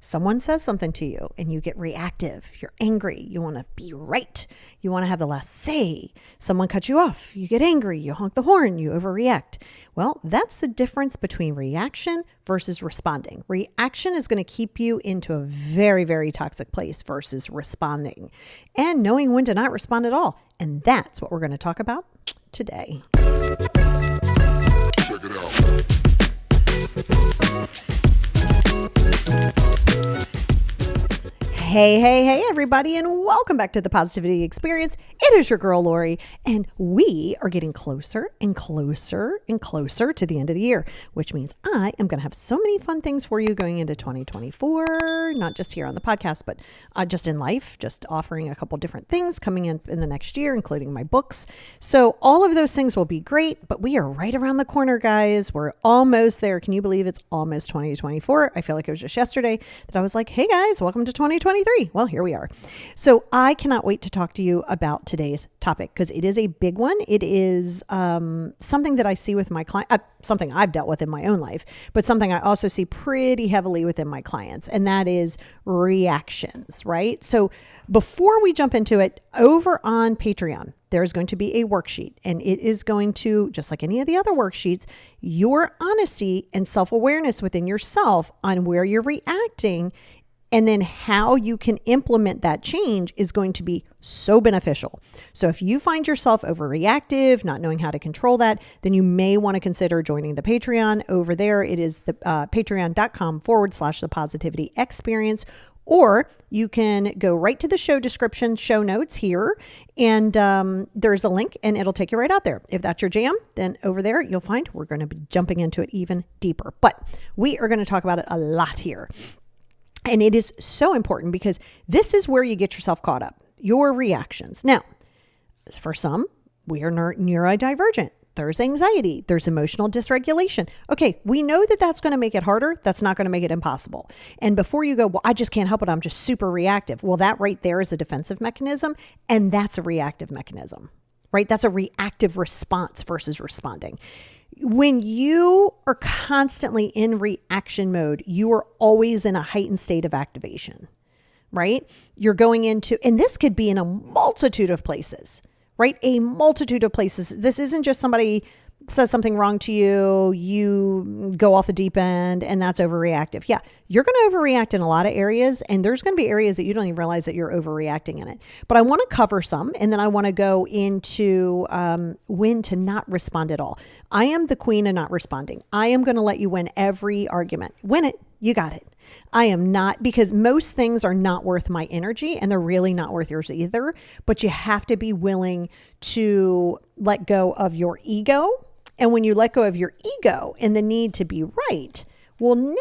Someone says something to you and you get reactive. You're angry. You want to be right. You want to have the last say. Someone cuts you off. You get angry. You honk the horn. You overreact. Well, that's the difference between reaction versus responding. Reaction is going to keep you into a very, very toxic place versus responding and knowing when to not respond at all. And that's what we're going to talk about today. Check it out. Hey, everybody, and welcome back to the Positivity Experience. It is your girl, Lori, and we are getting closer and closer and closer to the end of the year, which means I am going to have so many fun things for you going into 2024, not just here on the podcast, but just in life, just offering a couple different things coming in the next year, including my books. So all of those things will be great, but we are right around the corner, guys. We're almost there. Can you believe it's almost 2024? I feel like it was just yesterday that I was like, hey guys, welcome to 2023. Well, here we are. So I cannot wait to talk to you about today's topic because it is a big one. It is something that I see with my client, something I've dealt with in my own life, but something I also see pretty heavily within my clients, and that is reactions, right? So before we jump into it, over on Patreon, there's going to be a worksheet, and it is going to, just like any of the other worksheets, your honesty and self-awareness within yourself on where you're reacting and then how you can implement that change is going to be so beneficial. So if you find yourself overreactive, not knowing how to control that, then you may want to consider joining the Patreon. Over there, it is the patreon.com/the positivity experience. Or you can go right to the show description, show notes here, and there's a link and it'll take you right out there. If that's your jam, then over there you'll find we're going to be jumping into it even deeper. But we are going to talk about it a lot here. And it is so important because this is where you get yourself caught up, your reactions. Now, for some, we are neurodivergent. There's anxiety. There's emotional dysregulation. Okay, we know that that's going to make it harder. That's not going to make it impossible. And before you go, well, I just can't help it. I'm just super reactive. Well, that right there is a defensive mechanism, and that's a reactive mechanism, right? That's a reactive response versus responding. When you are constantly in reaction mode, you are always in a heightened state of activation, right? You're going into, and this could be in a multitude of places, right? A multitude of places. This isn't just somebody says something wrong to you, you go off the deep end, and that's overreactive. Yeah, you're going to overreact in a lot of areas, and there's going to be areas that you don't even realize that you're overreacting in it. But I want to cover some, and then I want to go into when to not respond at all. I am the queen of not responding. I am going to let you win every argument. Win it. You got it. I am not, because most things are not worth my energy and they're really not worth yours either. But you have to be willing to let go of your ego. And when you let go of your ego and the need to be right, well, now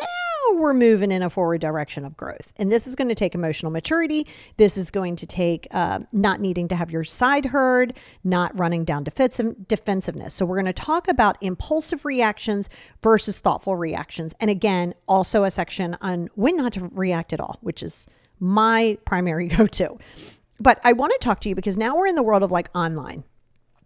we're moving in a forward direction of growth. And this is going to take emotional maturity. This is going to take not needing to have your side heard, not running down defensiveness. So we're going to talk about impulsive reactions versus thoughtful reactions. And again, also a section on when not to react at all, which is my primary go-to. But I want to talk to you because now we're in the world of like online.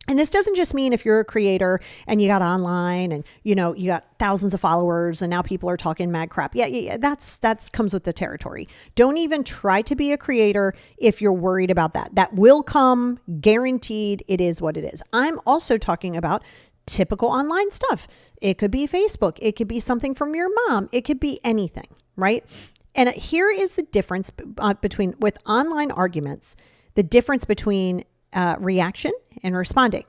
And this doesn't just mean if you're a creator and you got online and, you got thousands of followers and now people are talking mad crap. Yeah. That's comes with the territory. Don't even try to be a creator if you're worried about that. That will come, guaranteed. It is what it is. I'm also talking about typical online stuff. It could be Facebook. It could be something from your mom. It could be anything, right? And here is the difference with online arguments, the difference between reaction and responding.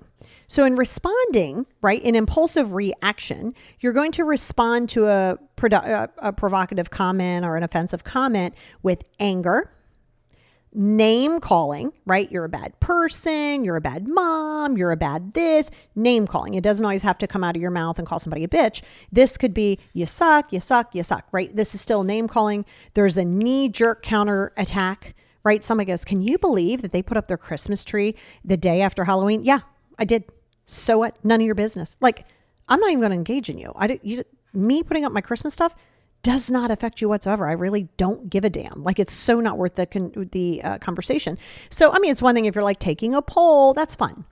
So in responding, right, in impulsive reaction, you're going to respond to a provocative comment or an offensive comment with anger, name calling, right? You're a bad person, you're a bad mom, you're a bad this, name calling. It doesn't always have to come out of your mouth and call somebody a bitch. This could be you suck, right? This is still name calling. There's a knee-jerk counter attack, right? Somebody goes, can you believe that they put up their Christmas tree the day after Halloween? Yeah, I did. So what? None of your business. Like, I'm not even going to engage in you. Me putting up my Christmas stuff does not affect you whatsoever. I really don't give a damn. Like, it's so not worth the conversation. So, I mean, it's one thing if you're like taking a poll, that's fun.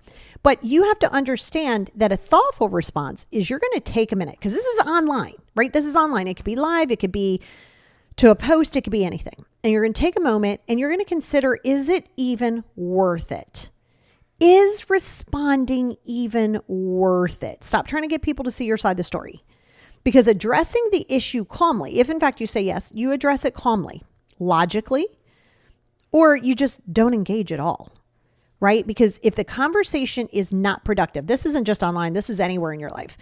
But you have to understand that a thoughtful response is you're going to take a minute because this is online, right? This is online. It could be live. It could be To a post, it could be anything. And you're going to take a moment and you're going to consider, is it even worth it? Is responding even worth it? Stop trying to get people to see your side of the story. Because addressing the issue calmly, if in fact you say yes, you address it calmly, logically, or you just don't engage at all, right? Because if the conversation is not productive, this isn't just online, this is anywhere in your life.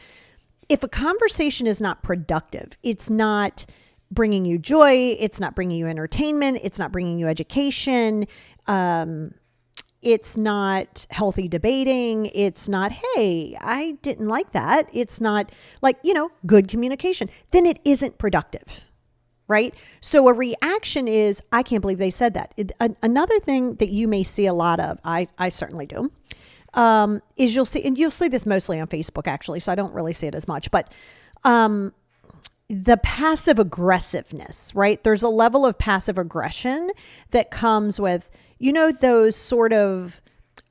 If a conversation is not productive, it's not bringing you joy, it's not bringing you entertainment, it's not bringing you education, it's not healthy debating. It's not, hey, I didn't like that. It's not like, good communication. Then it isn't productive, right? So a reaction is, I can't believe they said that. Another thing that you may see a lot of, I certainly do, is you'll see this mostly on Facebook actually, so I don't really see it as much, but the passive aggressiveness, right? There's a level of passive aggression that comes with, those sort of,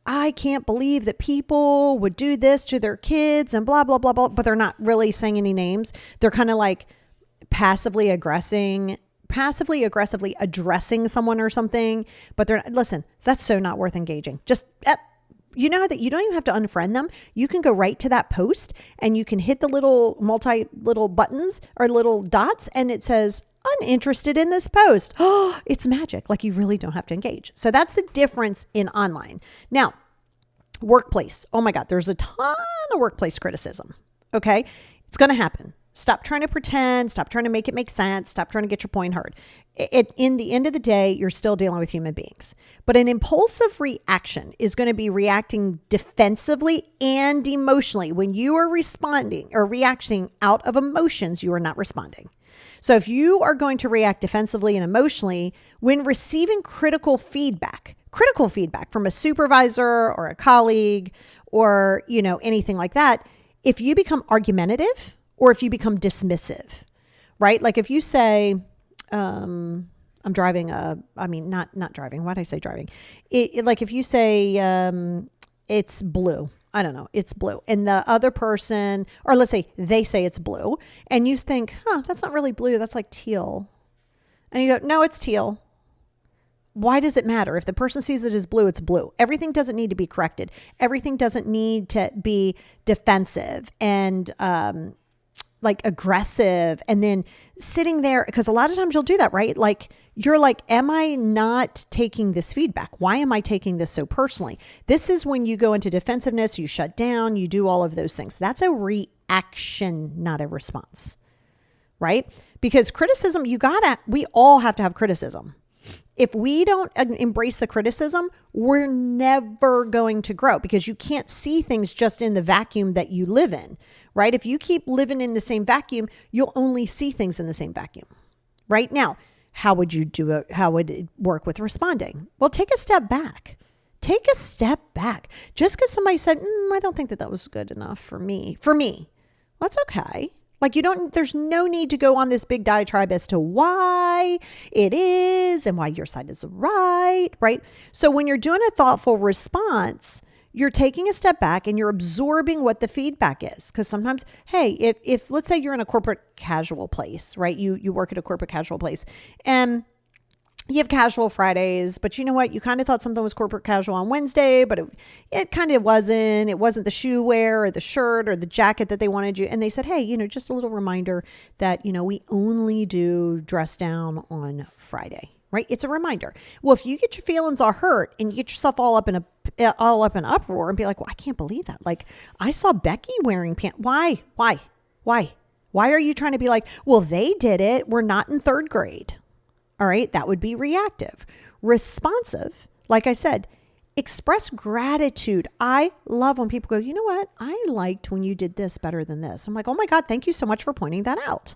I can't believe that people would do this to their kids and blah, blah, blah, blah, but they're not really saying any names. They're kind of like passively aggressively addressing someone or something, but listen, that's so not worth engaging. Just, that you don't even have to unfriend them. You can go right to that post and you can hit the little buttons or little dots and it says, uninterested in this post. Oh, it's magic. Like you really don't have to engage. So that's the difference in online. Now, workplace. Oh my God, there's a ton of workplace criticism. Okay. It's going to happen. Stop trying to pretend. Stop trying to make it make sense. Stop trying to get your point heard. In the end of the day, you're still dealing with human beings. But an impulsive reaction is going to be reacting defensively and emotionally. When you are responding or reacting out of emotions, you are not responding. So if you are going to react defensively and emotionally when receiving critical feedback from a supervisor or a colleague or, anything like that, if you become argumentative or if you become dismissive, right? Like if you say, I'm driving not driving. Why did I say driving? Like if you say, it's blue. I don't know, it's blue. And the other person, or let's say they say it's blue and you think, that's not really blue. That's like teal. And you go, no, it's teal. Why does it matter? If the person sees it as blue, it's blue. Everything doesn't need to be corrected. Everything doesn't need to be defensive and, like aggressive and then sitting there, because a lot of times you'll do that, right? Like you're like, am I not taking this feedback? Why am I taking this so personally? This is when you go into defensiveness, you shut down, you do all of those things. That's a reaction, not a response, right? Because criticism, we all have to have criticism. If we don't embrace the criticism, we're never going to grow because you can't see things just in the vacuum that you live in, right? If you keep living in the same vacuum, you'll only see things in the same vacuum. Right now, how would you do it? How would it work with responding? Well, take a step back. Take a step back. Just because somebody said, I don't think that was good enough for me, that's okay. Like there's no need to go on this big diatribe as to why it is and why your side is right? So when you're doing a thoughtful response, you're taking a step back and you're absorbing what the feedback is. Because sometimes, hey, if let's say you're in a corporate casual place, right? You work at a corporate casual place and you have casual Fridays, but you know what? You kind of thought something was corporate casual on Wednesday, but it kind of wasn't. It wasn't the shoe wear or the shirt or the jacket that they wanted you. And they said, hey, just a little reminder that, we only do dress down on Friday, right? It's a reminder. Well, if you get your feelings all hurt and you get yourself all up in uproar and be like, well, I can't believe that. Like I saw Becky wearing pants. Why? Why are you trying to be like, well, they did it. We're not in third grade. All right, that would be reactive. Responsive, like I said, express gratitude. I love when people go, you know what? I liked when you did this better than this. I'm like, oh my God, thank you so much for pointing that out.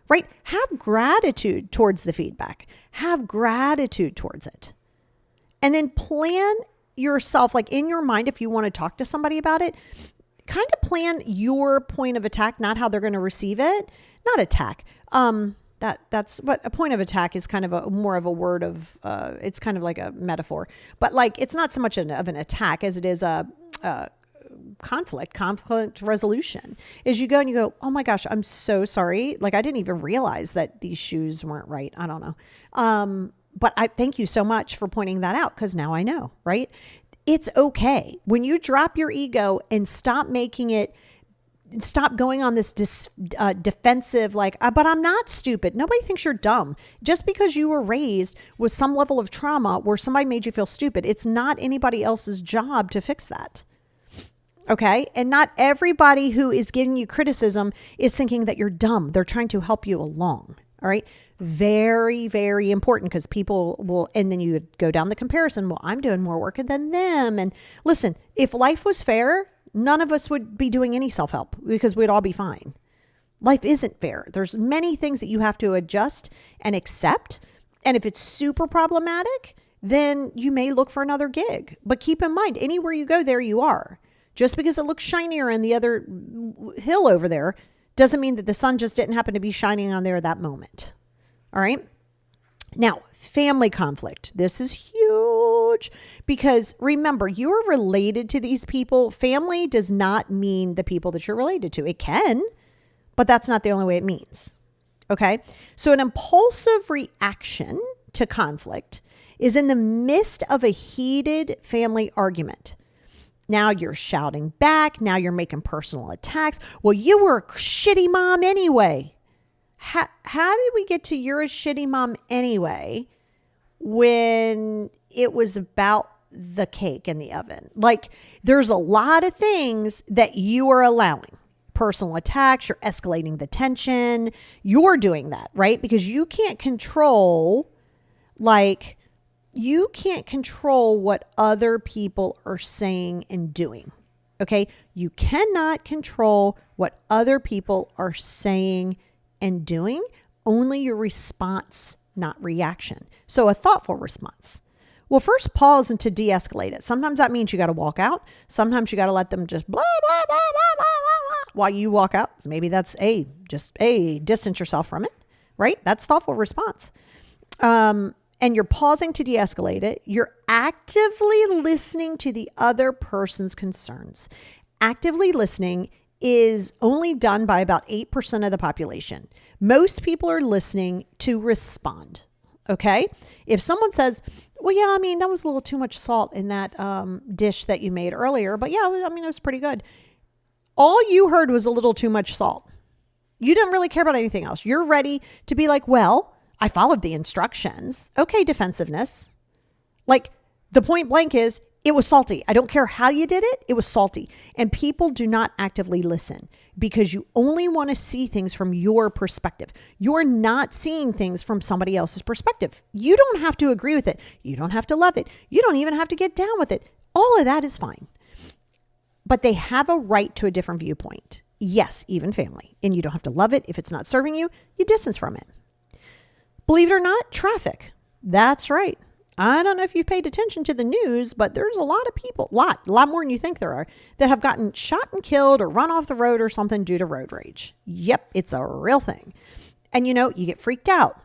Right? Have gratitude towards the feedback. Have gratitude towards it. And then plan yourself, like in your mind, if you want to talk to somebody about it, kind of plan your point of attack, not how they're going to receive it. Not attack. That's what a point of attack is kind of more of a word of, it's kind of like a metaphor, but like, it's not so much of an attack as it is a conflict resolution, is you go and you go, oh my gosh, I'm so sorry. Like, I didn't even realize that these shoes weren't right. I don't know. But I thank you so much for pointing that out, because now I know, right? It's okay. When you drop your ego and stop going on this defensive, like, but I'm not stupid. Nobody thinks you're dumb. Just because you were raised with some level of trauma where somebody made you feel stupid, it's not anybody else's job to fix that. Okay? And not everybody who is giving you criticism is thinking that you're dumb. They're trying to help you along. All right? Very, very important, because people will, and then you go down the comparison. Well, I'm doing more work than them. And listen, if life was fair, none of us would be doing any self-help, because we'd all be fine. Life isn't fair. There's many things that you have to adjust and accept. And if it's super problematic, then you may look for another gig. But keep in mind, anywhere you go, there you are. Just because it looks shinier in the other hill over there doesn't mean that the sun just didn't happen to be shining on there at that moment. All right. Now, family conflict. This is huge, because remember, you are related to these people. Family does not mean the people that you're related to. It can, but that's not the only way it means. Okay. So an impulsive reaction to conflict is in the midst of a heated family argument. Now you're shouting back. Now you're making personal attacks. Well, you were a shitty mom anyway. How did we get to you're a shitty mom anyway when it was about the cake in the oven? Like, there's a lot of things that you are allowing. Personal attacks, you're escalating the tension. You're doing that, right? Because you can't control, what other people are saying and doing. Okay? You cannot control what other people are saying and doing, only your response, not reaction. So a thoughtful response. Well, first pause and to de-escalate it. Sometimes that means you got to walk out. Sometimes you got to let them just blah, blah, blah, blah, blah, blah, while you walk out. So maybe that's distance yourself from it, right? That's thoughtful response. And you're pausing to de-escalate it. You're actively listening to the other person's concerns. Actively listening is only done by about 8% of the population. Most people are listening to respond. Okay. If someone says, well, yeah, I mean, that was a little too much salt in that dish that you made earlier, but yeah, I mean, it was pretty good. All you heard was a little too much salt. You didn't really care about anything else. You're ready to be like, well, I followed the instructions. Okay. Defensiveness. Like, the point blank is, it was salty. I don't care how you did it. It was salty. And people do not actively listen because you only want to see things from your perspective. You're not seeing things from somebody else's perspective. You don't have to agree with it. You don't have to love it. You don't even have to get down with it. All of that is fine. But they have a right to a different viewpoint. Yes, even family. And you don't have to love it. If it's not serving you, you distance from it. Believe it or not, traffic. That's right. I don't know if you've paid attention to the news, but there's a lot of people, a lot more than you think there are, that have gotten shot and killed or run off the road or something due to road rage. Yep, it's a real thing. And you get freaked out.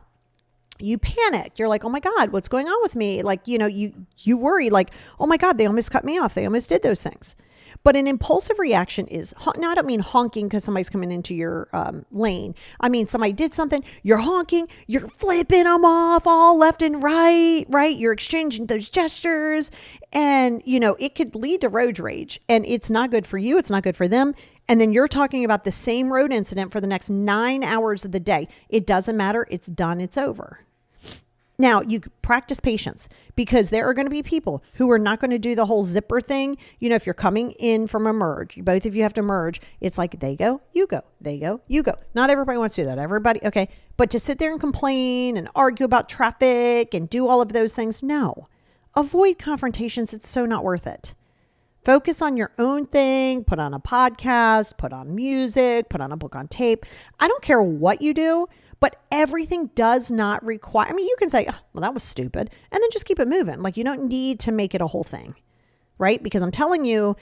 You panic. You're like, oh my God, what's going on with me? Like, you worry like, oh my God, they almost cut me off. They almost did those things. But an impulsive reaction is, now I don't mean honking because somebody's coming into your lane. I mean, somebody did something, you're honking, you're flipping them off all left and right? You're exchanging those gestures and, it could lead to road rage and it's not good for you. It's not good for them. And then you're talking about the same road incident for the next 9 hours of the day. It doesn't matter. It's done. It's over. Now, you practice patience because there are going to be people who are not going to do the whole zipper thing. If you're coming in from a merge, both of you have to merge. It's like they go, you go, they go, you go. Not everybody wants to do that. Everybody, okay. But to sit there and complain and argue about traffic and do all of those things, no. Avoid confrontations. It's so not worth it. Focus on your own thing. Put on a podcast, put on music, put on a book on tape. I don't care what you do. But everything does not require, you can say, oh, well, that was stupid. And then just keep it moving. Like you don't need to make it a whole thing, right? Because I'm telling you,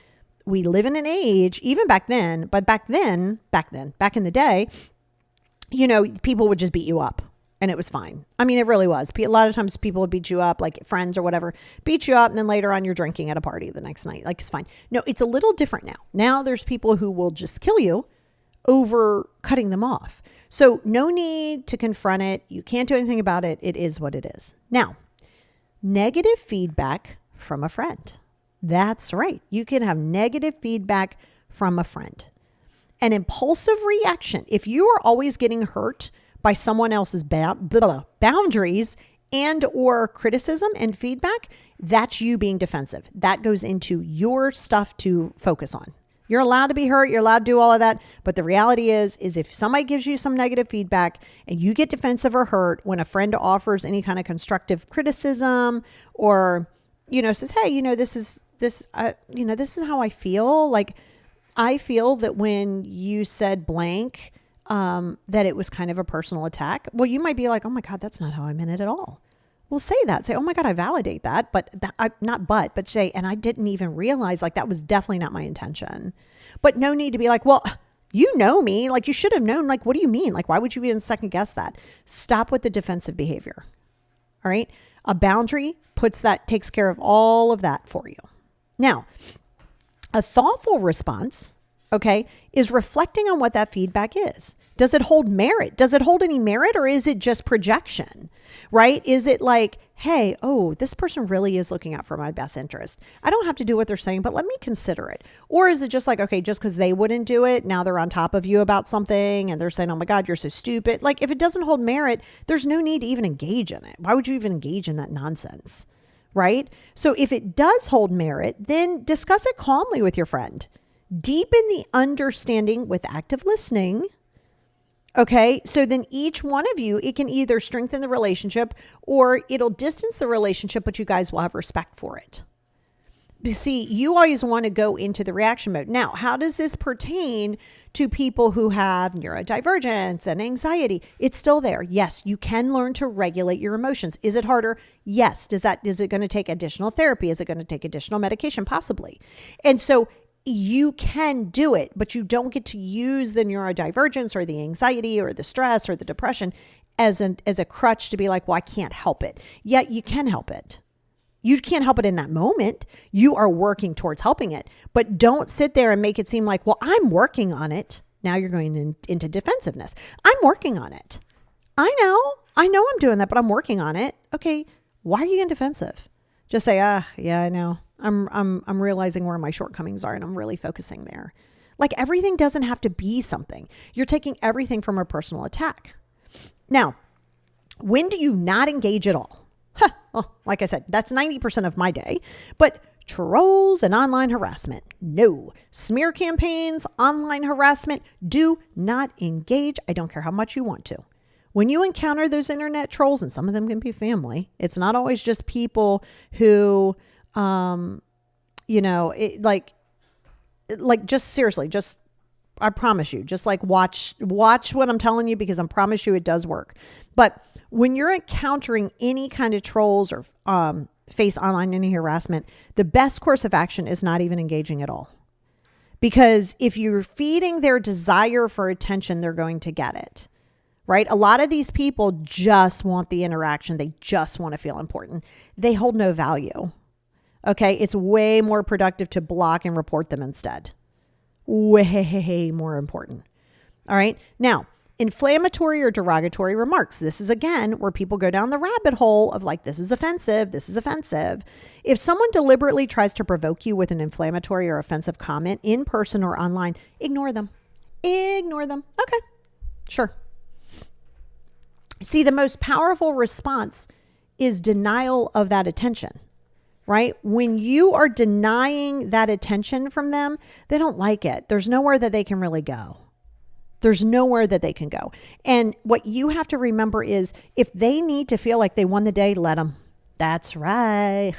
we live in an age, even back then, but back in the day, people would just beat you up. and it was fine. I mean, it really was. A lot of times people would beat you up, like friends or whatever, beat you up. And then later on you're drinking at a party the next night. Like, it's fine. No, it's a little different now. Now there's people who will just kill you over cutting them off. So no need to confront it. You can't do anything about it. It is what it is. Now, negative feedback from a friend. That's right. You can have negative feedback from a friend. An impulsive reaction. If you are always getting hurt by someone else's boundaries and or criticism and feedback, that's you being defensive. That goes into your stuff to focus on. You're allowed to be hurt. You're allowed to do all of that. But the reality is if somebody gives you some negative feedback and you get defensive or hurt when a friend offers any kind of constructive criticism or, says, hey, this is how I feel. Like, I feel that when you said blank, that it was kind of a personal attack. Well, you might be like, oh my God, that's not how I meant it at all. Well, say that. Say, oh my God, I validate that. But say, and I didn't even realize, like, that was definitely not my intention. But no need to be like, well, you know me, like, you should have known. Like, what do you mean? Like, why would you even second guess that? Stop with the defensive behavior. All right. A boundary takes care of all of that for you. Now, a thoughtful response, okay, is reflecting on what that feedback is. Does it hold merit? Does it hold any merit, or is it just projection, right? Is it like, hey, oh, this person really is looking out for my best interest. I don't have to do what they're saying, but let me consider it. Or is it just like, okay, just because they wouldn't do it, now they're on top of you about something and they're saying, oh my God, you're so stupid. Like, if it doesn't hold merit, there's no need to even engage in it. Why would you even engage in that nonsense, right? So if it does hold merit, then discuss it calmly with your friend. Deepen the understanding with active listening. Okay, so then each one of you, it can either strengthen the relationship or it'll distance the relationship, but you guys will have respect for it. You see, you always want to go into the reaction mode. Now, how does this pertain to people who have neurodivergence and anxiety? It's still there. Yes, you can learn to regulate your emotions. Is it harder? Yes. Is it going to take additional therapy? Is it going to take additional medication? Possibly. And so you can do it, but you don't get to use the neurodivergence or the anxiety or the stress or the depression as a crutch to be like, well, I can't help it. Yet you can help it. You can't help it in that moment. You are working towards helping it, but don't sit there and make it seem like, well, I'm working on it. Now you're going into defensive-ness. I'm working on it. I know I'm doing that, but I'm working on it. Okay. Why are you getting defensive? Just say, yeah, I know. I'm realizing where my shortcomings are and I'm really focusing there. Like, everything doesn't have to be something. You're taking everything from a personal attack. Now, when do you not engage at all? Well, like I said, that's 90% of my day, but trolls and online harassment, no. Smear campaigns, online harassment, do not engage. I don't care how much you want to. When you encounter those internet trolls, and some of them can be family, it's not always just people who, just seriously, I promise you, just like watch what I'm telling you, because I promise you it does work. But when you're encountering any kind of trolls or face online any harassment, the best course of action is not even engaging at all. Because if you're feeding their desire for attention, they're going to get it, right? A lot of these people just want the interaction. They just want to feel important. They hold no value. Okay, it's way more productive to block and report them instead. Way more important. All right. Now, inflammatory or derogatory remarks. This is, again, where people go down the rabbit hole of like, this is offensive. This is offensive. If someone deliberately tries to provoke you with an inflammatory or offensive comment in person or online, ignore them. Ignore them. Okay, sure. See, the most powerful response is denial of that attention. Right? When you are denying that attention from them, they don't like it. There's nowhere that they can really go. There's nowhere that they can go. And what you have to remember is, if they need to feel like they won the day, let them. That's right.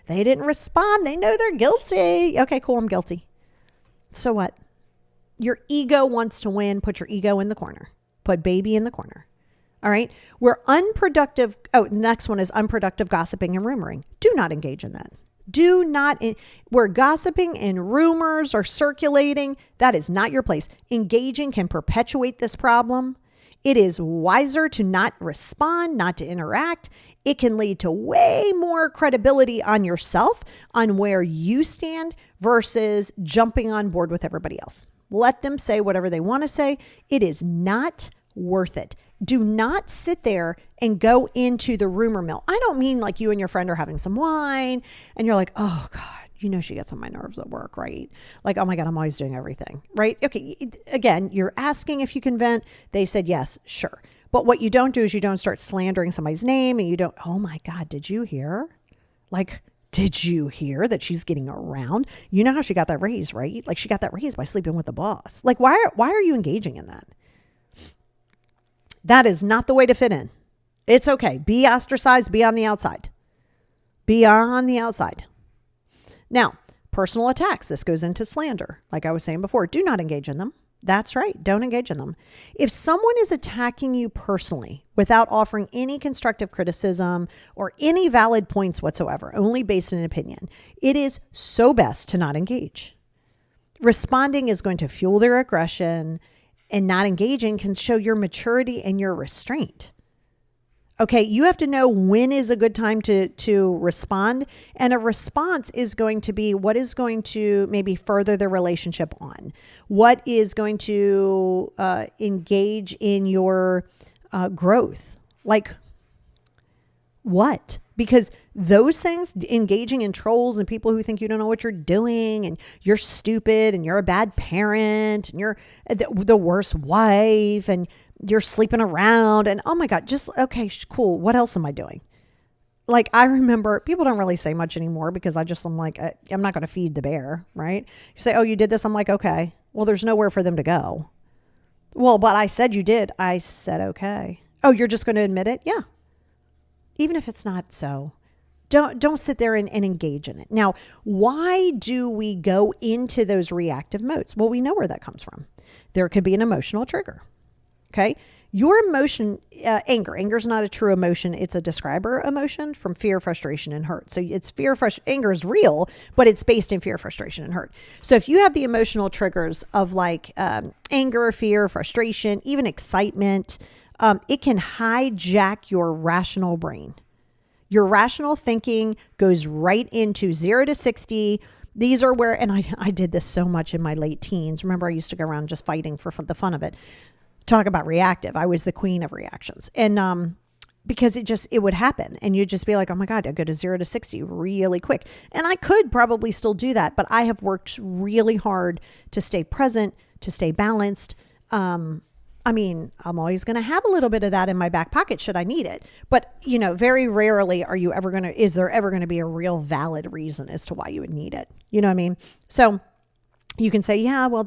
They didn't respond. They know they're guilty. Okay, cool. I'm guilty. So what? Your ego wants to win. Put your ego in the corner. Put baby in the corner. All right. We're unproductive. Oh, the next one is unproductive gossiping and rumoring. Do not engage in that. Do not. Where gossiping and rumors are circulating, that is not your place. Engaging can perpetuate this problem. It is wiser to not respond, not to interact. It can lead to way more credibility on yourself, on where you stand, versus jumping on board with everybody else. Let them say whatever they want to say. It is not worth it. Do not sit there and go into the rumor mill. I don't mean like you and your friend are having some wine and you're like, oh God, you know, she gets on my nerves at work, right? Like, oh my God, I'm always doing everything, right? Okay. Again, you're asking if you can vent. They said, yes, sure. But what you don't do is you don't start slandering somebody's name, and you don't, oh my God, did you hear? Like, did you hear that she's getting around? You know how she got that raise, right? Like, she got that raise by sleeping with the boss. Like, why are you engaging in that? That is not the way to fit in. It's okay. Be ostracized. Be on the outside. Be on the outside. Now, personal attacks. This goes into slander. Like I was saying before, do not engage in them. That's right. Don't engage in them. If someone is attacking you personally without offering any constructive criticism or any valid points whatsoever, only based on an opinion, it is so best to not engage. Responding is going to fuel their aggression, and not engaging can show your maturity and your restraint. Okay, you have to know when is a good time to respond. And a response is going to be what is going to maybe further the relationship on. What is going to engage in your growth. Like what? Because those things, engaging in trolls and people who think you don't know what you're doing and you're stupid and you're a bad parent and you're the worst wife and you're sleeping around and oh my God, just, okay, cool. What else am I doing? Like, I remember people don't really say much anymore because I'm like, I'm not going to feed the bear, right? You say, oh, you did this. I'm like, okay, well, there's nowhere for them to go. Well, but I said you did. I said, okay. Oh, you're just going to admit it? Yeah. Even if it's not so. Don't sit there and engage in it. Now, why do we go into those reactive modes? Well, we know where that comes from. There could be an emotional trigger. Okay. Your emotion, anger is not a true emotion. It's a describer emotion from fear, frustration, and hurt. So it's anger is real, but it's based in fear, frustration, and hurt. So if you have the emotional triggers of like anger, fear, frustration, even excitement, it can hijack your rational brain. Your rational thinking goes right into 0 to 60. These are where, and I did this so much in my late teens. Remember, I used to go around just fighting for the fun of it. Talk about reactive. I was the queen of reactions. And because it would happen and you'd just be like, oh my God, I go to 0 to 60 really quick. And I could probably still do that, but I have worked really hard to stay present, to stay balanced. I mean, I'm always going to have a little bit of that in my back pocket should I need it. But, you know, very rarely is there ever going to be a real valid reason as to why you would need it? You know what I mean? So you can say, yeah, well,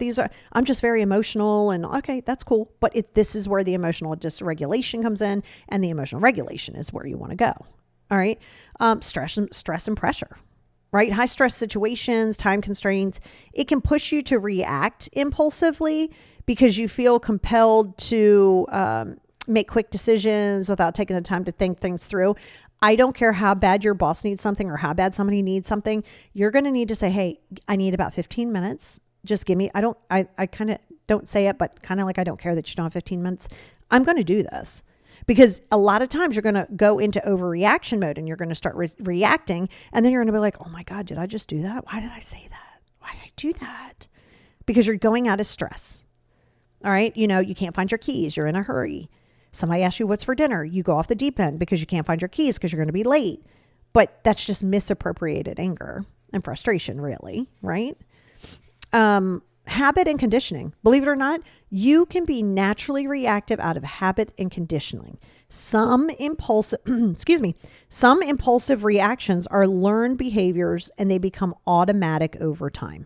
I'm just very emotional and okay, that's cool. But this is where the emotional dysregulation comes in, and the emotional regulation is where you want to go. All right. Stress and pressure, right? High stress situations, time constraints, it can push you to react impulsively because you feel compelled to make quick decisions without taking the time to think things through. I don't care how bad your boss needs something or how bad somebody needs something. You're going to need to say, hey, I need about 15 minutes. Just give me, I kind of don't say it, but kind of like, I don't care that you don't have 15 minutes. I'm going to do this because a lot of times you're going to go into overreaction mode and you're going to start reacting. And then you're going to be like, oh my God, did I just do that? Why did I say that? Why did I do that? Because you're going out of stress. All right. You know, you can't find your keys. You're in a hurry. Somebody asks you what's for dinner. You go off the deep end because you can't find your keys because you're going to be late. But that's just misappropriated anger and frustration, really, right? Habit and conditioning. Believe it or not, you can be naturally reactive out of habit and conditioning. Some impulsive reactions are learned behaviors and they become automatic over time.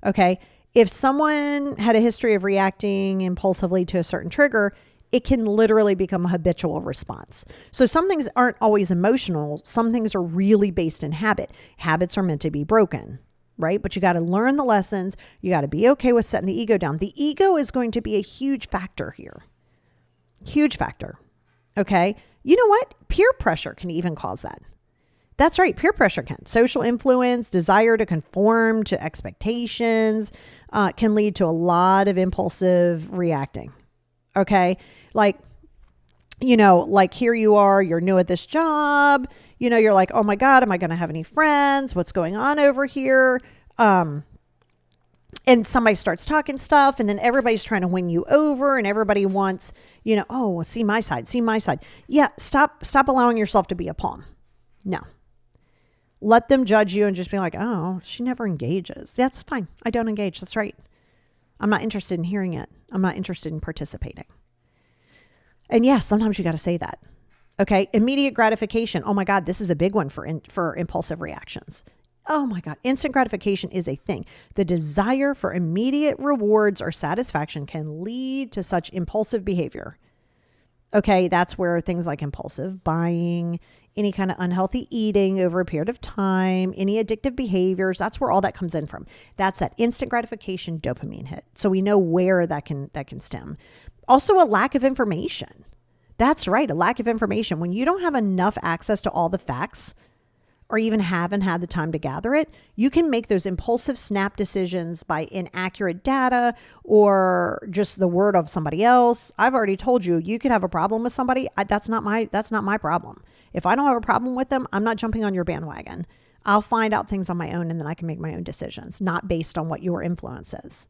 Okay. If someone had a history of reacting impulsively to a certain trigger, it can literally become a habitual response. So some things aren't always emotional. Some things are really based in habit. Habits are meant to be broken, right? But you got to learn the lessons. You got to be okay with setting the ego down. The ego is going to be a huge factor here. Huge factor. Okay. You know what? Peer pressure can even cause that. That's right. Peer pressure can. Social influence, desire to conform to expectations can lead to a lot of impulsive reacting. Okay. Like, like here you are, you're new at this job, you're like, oh my God, am I going to have any friends? What's going on over here? And somebody starts talking stuff, and then everybody's trying to win you over, and everybody wants, oh, well, see my side. Yeah. Stop allowing yourself to be a pawn. No. Let them judge you and just be like, oh, she never engages. That's fine. I don't engage. That's right. I'm not interested in hearing it. I'm not interested in participating. And yes, sometimes you got to say that. Okay. Immediate gratification. Oh my God, this is a big one for impulsive reactions. Oh my God. Instant gratification is a thing. The desire for immediate rewards or satisfaction can lead to such impulsive behavior. Okay. That's where things like impulsive buying, any kind of unhealthy eating over a period of time, any addictive behaviors, that's where all that comes in from. That's that instant gratification dopamine hit. So we know where that can stem. Also, a lack of information. That's right, a lack of information. When you don't have enough access to all the facts, or even haven't had the time to gather it, you can make those impulsive snap decisions by inaccurate data or just the word of somebody else. I've already told you, you could have a problem with somebody. That's not my problem. If I don't have a problem with them, I'm not jumping on your bandwagon. I'll find out things on my own, and then I can make my own decisions, not based on what your influence is.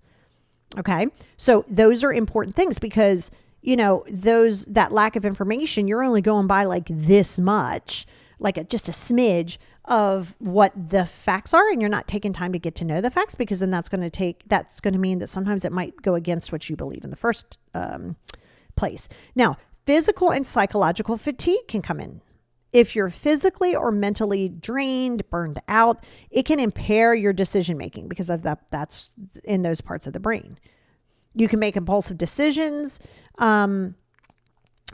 Okay. So those are important things because, that lack of information, you're only going by like this much, like just a smidge of what the facts are. And you're not taking time to get to know the facts, because then that's going to mean that sometimes it might go against what you believe in the first place. Now, physical and psychological fatigue can come in. If you're physically or mentally drained, burned out, it can impair your decision making because of that's in those parts of the brain. You can make impulsive decisions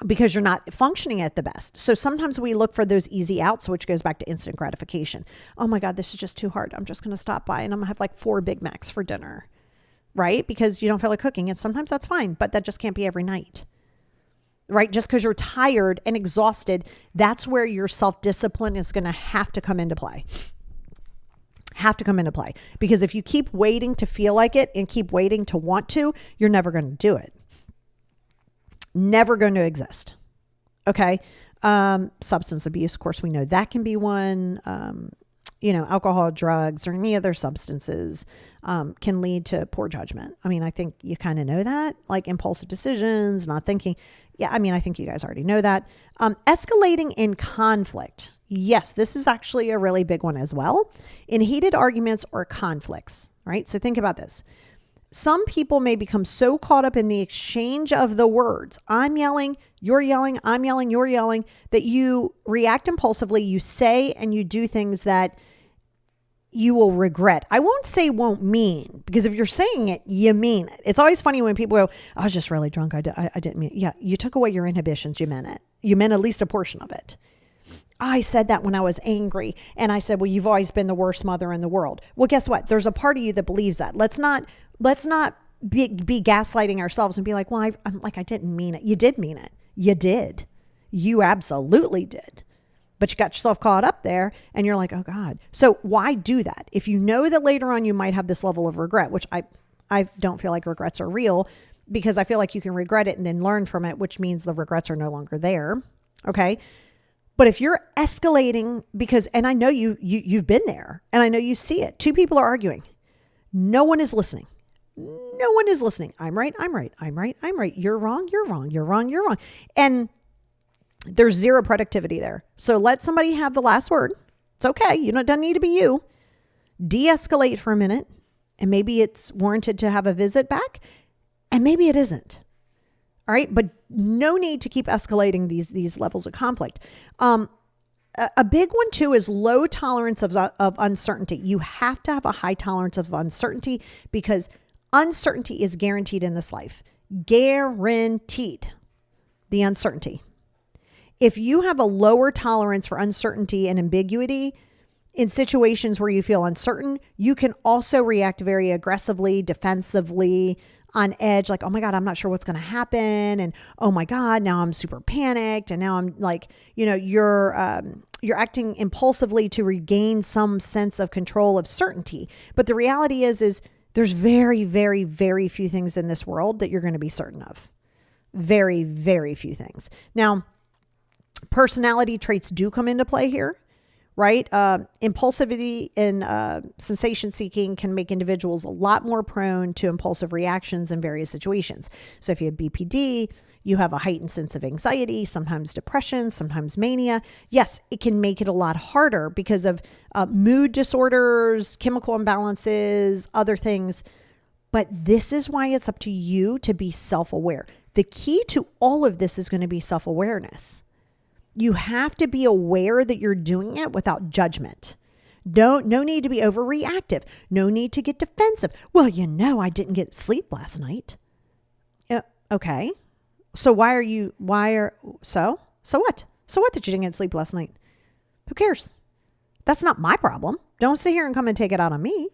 because you're not functioning at the best. So sometimes we look for those easy outs, which goes back to instant gratification. Oh my God, this is just too hard. I'm just going to stop by and I'm going to have like 4 Big Macs for dinner, right? Because you don't feel like cooking. And sometimes that's fine, but that just can't be every night. Right? Just because you're tired and exhausted, that's where your self-discipline is going to have to come into play. Because if you keep waiting to feel like it and keep waiting to want to, you're never going to do it. Never going to exist. Okay. Substance abuse, of course, we know that can be one. Alcohol, drugs, or any other substances can lead to poor judgment. I mean, I think you kind of know that, like impulsive decisions, not thinking. Yeah, I mean, I think you guys already know that. Escalating in conflict. Yes, this is actually a really big one as well. In heated arguments or conflicts, right? So think about this. Some people may become so caught up in the exchange of the words, I'm yelling, you're yelling, I'm yelling, you're yelling, that you react impulsively, you say and you do things that you will regret. I won't say won't mean, because if you're saying it, you mean it. It's always funny when people go, I was just really drunk. I didn't mean it. Yeah, you took away your inhibitions. You meant it. You meant at least a portion of it. I said that when I was angry. And I said, well, you've always been the worst mother in the world. Well, guess what? There's a part of you that believes that. Let's not be gaslighting ourselves and be like, well, I didn't mean it. You did mean it. You did. You absolutely did. But you got yourself caught up there and you're like, oh God. So why do that? If you know that later on you might have this level of regret, which I don't feel like regrets are real, because I feel like you can regret it and then learn from it, which means the regrets are no longer there. Okay. But if you're escalating and I know you've been there and I know you see it. 2 people are arguing. No one is listening. No one is listening. I'm right. I'm right. I'm right. I'm right. You're wrong. You're wrong. You're wrong. You're wrong. And there's zero productivity there. So let somebody have the last word. It's okay. It doesn't need to be you. De-escalate for a minute. And maybe it's warranted to have a visit back. And maybe it isn't. All right. But no need to keep escalating these levels of conflict. A big one too is low tolerance of uncertainty. You have to have a high tolerance of uncertainty, because uncertainty is guaranteed in this life. Guaranteed. The uncertainty. If you have a lower tolerance for uncertainty and ambiguity in situations where you feel uncertain, you can also react very aggressively, defensively, on edge, like, oh my God, I'm not sure what's going to happen. And oh my God, now I'm super panicked. And now I'm like, you're acting impulsively to regain some sense of control of certainty. But the reality is there's very, very, very few things in this world that you're going to be certain of. Very, very few things. Now, personality traits do come into play here, right? Impulsivity and sensation seeking can make individuals a lot more prone to impulsive reactions in various situations. So if you have BPD, you have a heightened sense of anxiety, sometimes depression, sometimes mania. Yes, it can make it a lot harder because of mood disorders, chemical imbalances, other things. But this is why it's up to you to be self-aware. The key to all of this is going to be self-awareness. You have to be aware that you're doing it without judgment. No need to be overreactive. No need to get defensive. Well, I didn't get sleep last night. Okay. So so what? So what that you didn't get sleep last night? Who cares? That's not my problem. Don't sit here and come and take it out on me.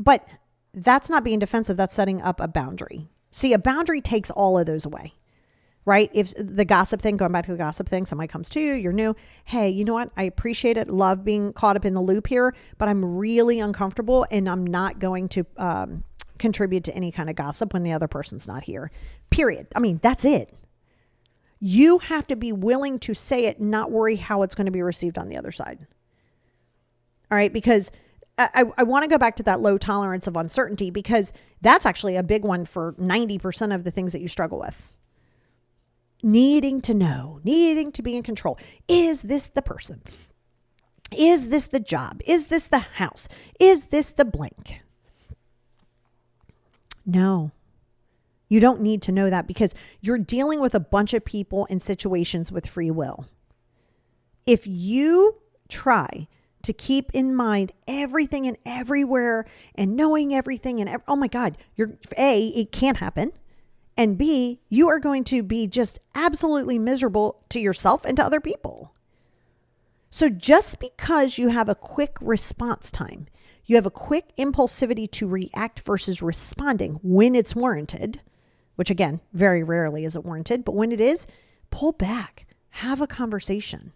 But that's not being defensive. That's setting up a boundary. See, a boundary takes all of those away, right? If the gossip thing, going back to the gossip thing, somebody comes to you, you're new. Hey, you know what? I appreciate it. Love being caught up in the loop here, but I'm really uncomfortable and I'm not going to contribute to any kind of gossip when the other person's not here. Period. I mean, that's it. You have to be willing to say it, not worry how it's going to be received on the other side. All right. Because I want to go back to that low tolerance of uncertainty, because that's actually a big one for 90% of the things that you struggle with. Needing to know, needing to be in control. Is this the person? Is this the job? Is this the house? Is this the blank? No, you don't need to know that, because you're dealing with a bunch of people and situations with free will. If you try to keep in mind everything and everywhere and knowing everything and oh my God, it can't happen. And B, you are going to be just absolutely miserable to yourself and to other people. So just because you have a quick response time, you have a quick impulsivity to react versus responding when it's warranted, which again, very rarely is it warranted, but when it is, pull back, have a conversation.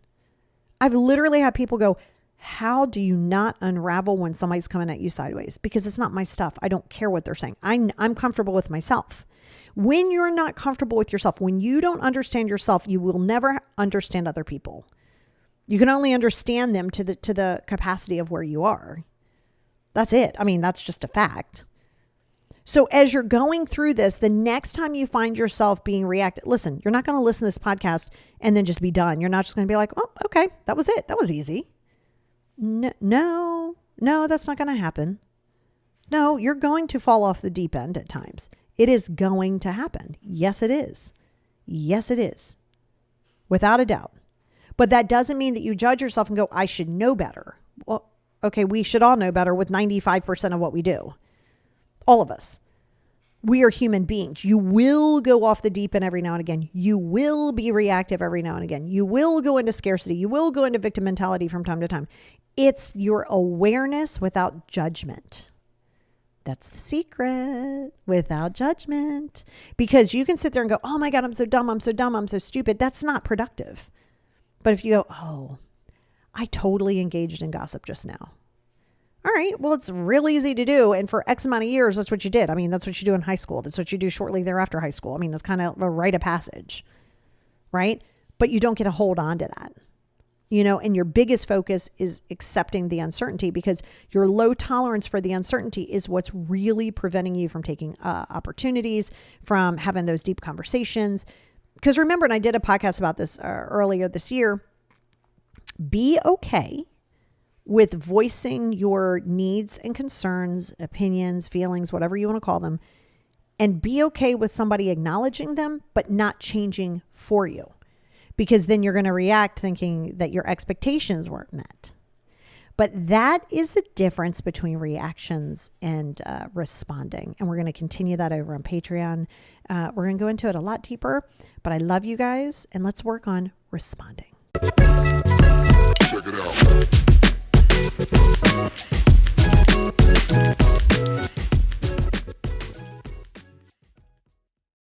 I've literally had people go, how do you not unravel when somebody's coming at you sideways? Because it's not my stuff. I don't care what they're saying. I'm comfortable with myself. When you're not comfortable with yourself, when you don't understand yourself, you will never understand other people. You can only understand them to the capacity of where you are. That's it. I mean, that's just a fact. So as you're going through this, the next time you find yourself being reactive, listen, you're not going to listen to this podcast and then just be done. You're not just going to be like, oh, okay, that was it. That was easy. No, that's not going to happen. No, you're going to fall off the deep end at times. It is going to happen. Yes, it is. Yes, it is. Without a doubt. But that doesn't mean that you judge yourself and go, I should know better. Well, okay, we should all know better with 95% of what we do. All of us. We are human beings. You will go off the deep end every now and again. You will be reactive every now and again. You will go into scarcity. You will go into victim mentality from time to time. It's your awareness without judgment. That's the secret, without judgment. Because you can sit there and go, oh my God, I'm so dumb, I'm so stupid. That's not productive. But if you go, oh, I totally engaged in gossip just now. All right, well, it's real easy to do. And for X amount of years, that's what you did. I mean, that's what you do in high school. That's what you do shortly thereafter high school. I mean, it's kind of a rite of passage, right? But you don't get to hold on to that. And your biggest focus is accepting the uncertainty, because your low tolerance for the uncertainty is what's really preventing you from taking opportunities, from having those deep conversations. Because remember, and I did a podcast about this earlier this year, be okay with voicing your needs and concerns, opinions, feelings, whatever you want to call them, and be okay with somebody acknowledging them, but not changing for you. Because then you're going to react thinking that your expectations weren't met. But that is the difference between reactions and responding. And we're going to continue that over on Patreon. We're going to go into it a lot deeper, but I love you guys, and let's work on responding. Check it out.